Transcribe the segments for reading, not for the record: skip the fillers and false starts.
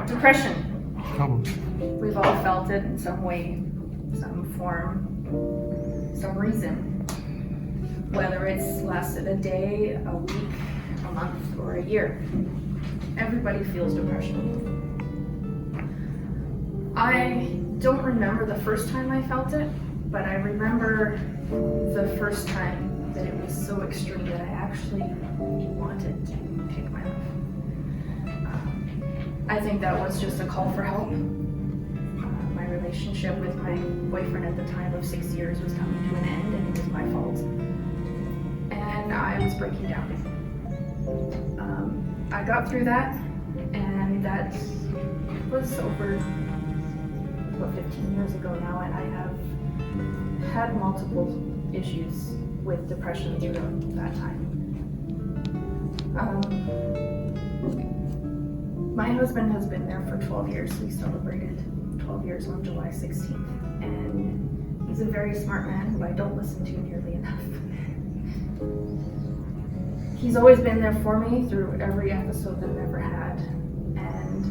Depression. Trouble. We've all felt it in some way, some form, some reason. Whether it's lasted a day, a week, a month, or a year. Everybody feels depression. I don't remember the first time I felt it, but I remember the first time that it was so extreme that I actually wanted to take my life. I think that was just a call for help. My relationship with my boyfriend at the time of 6 years was coming to an end, and it was my fault. And I was breaking down. I got through that, and that was over 15 years ago now, and I have had multiple issues with depression throughout that time. My husband has been there for 12 years. We celebrated 12 years on July 16th, and he's a very smart man who I don't listen to nearly enough. He's always been there for me through every episode that I've ever had, and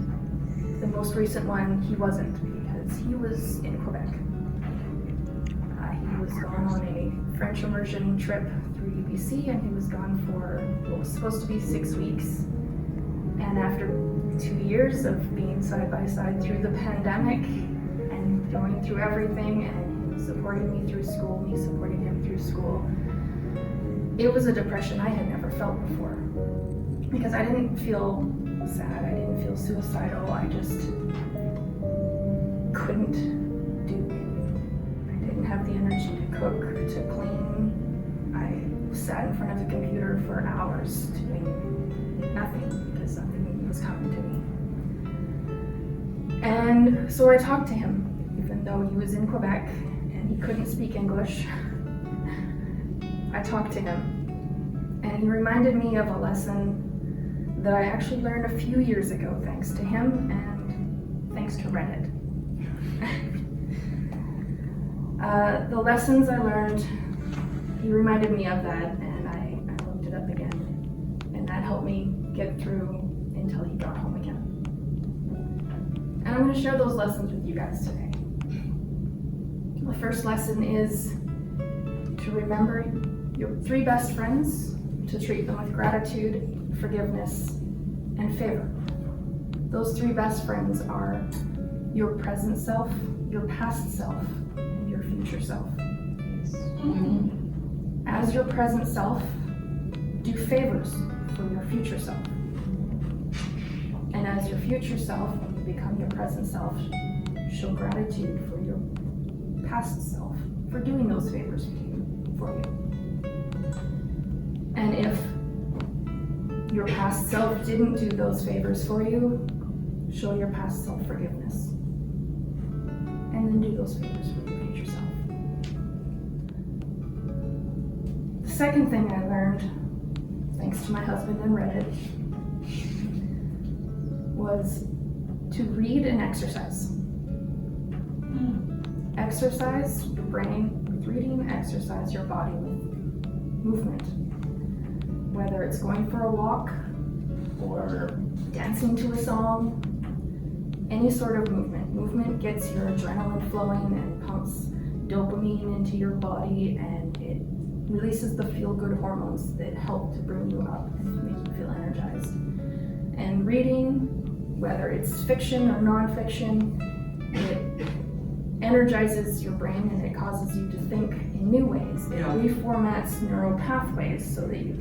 the most recent one he wasn't, because he was in Quebec. He was gone on a French immersion trip through UBC, and he was gone for what was supposed to be 6 weeks. And after 2 years of being side by side through the pandemic and going through everything, and him supporting me through school, me supporting him through school, it was a depression I had never felt before. Because I didn't feel sad, I didn't feel suicidal, I just couldn't do it. I didn't have the energy to cook, to clean. I sat in front of the computer for hours doing nothing because something was coming to me. And so I talked to him, even though he was in Quebec and he couldn't speak English. I talked to him, and he reminded me of a lesson that I actually learned a few years ago, thanks to him and thanks to Reddit. The lessons I learned, he reminded me of that, and I looked it up again, and that helped me get through until he got home again. And I'm going to share those lessons with you guys today. The first lesson is to remember your 3 best friends, to treat them with gratitude, forgiveness, and favor. Those 3 best friends are your present self, your past self, and your future self. As your present self, do favors for your future self. And as your future self, when you become your present self, show gratitude for your past self for doing those favors for you. And if your past self didn't do those favors for you, show your past self forgiveness. And then do those favors for your future self. The second thing I learned, thanks to my husband and Reddit, was to read and exercise. Exercise your brain with reading, exercise your body with movement. Whether it's going for a walk or dancing to a song, any sort of movement. Movement gets your adrenaline flowing and pumps dopamine into your body, and it releases the feel-good hormones that help to bring you up and make you feel energized. And reading, whether it's fiction or non-fiction, it energizes your brain and it causes you to think in new ways. It reformats neural pathways so that you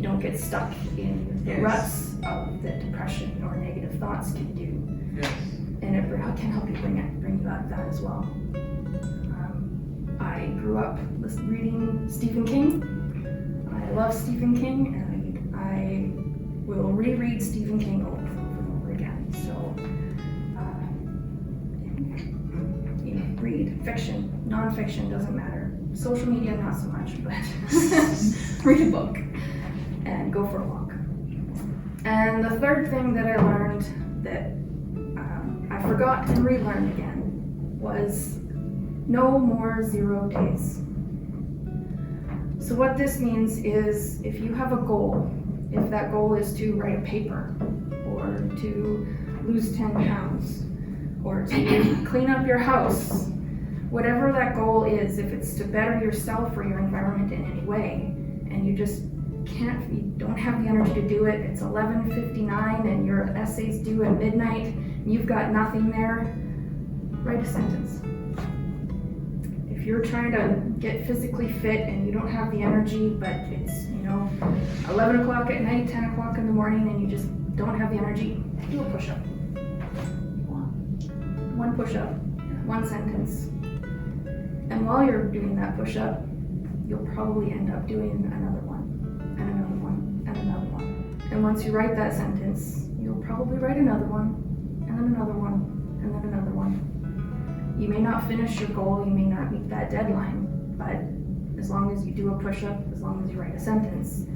don't get stuck in the ruts of that depression or negative thoughts can do. Yes. And it can help you bring you out of that as well. I grew up reading Stephen King. I love Stephen King, and I will reread Stephen King over and over again. So, read fiction, non-fiction, doesn't matter. Social media, not so much, but read a book and go for a walk. And the third thing that I learned that I forgot and relearned again was no more 0 days. So what this means is if you have a goal, if that goal is to write a paper or to lose 10 pounds, or to clean up your house. Whatever that goal is, if it's to better yourself or your environment in any way, and you just you don't have the energy to do it, it's 11:59 and your essay's due at midnight, and you've got nothing there, write a sentence. If you're trying to get physically fit and you don't have the energy, but it's 11 o'clock at night, 10 o'clock in the morning, and you just don't have the energy, do a push-up. One push-up, one sentence. And while you're doing that push-up, you'll probably end up doing another one, and another one, and another one. And once you write that sentence, you'll probably write another one, and then another one, and then another one. You may not finish your goal, you may not meet that deadline, but as long as you do a push-up, as long as you write a sentence,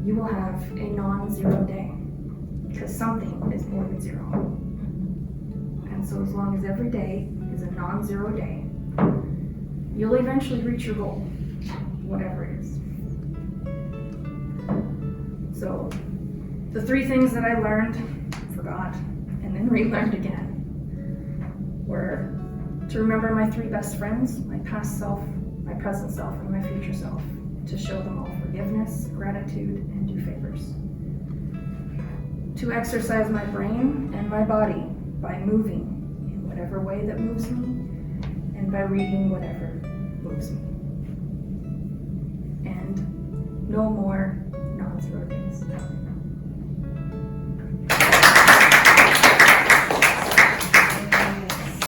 you will have a non-zero day, because something is more than zero. And so as long as every day is a non-zero day, you'll eventually reach your goal, whatever it is. So the 3 things that I learned, forgot, and then relearned again, were to remember my 3 best friends, my past self, my present self, and my future self, to show them all forgiveness, gratitude, and do favors. To exercise my brain and my body by moving in whatever way that moves me, and by reading whatever moves me. And no more non-zero days.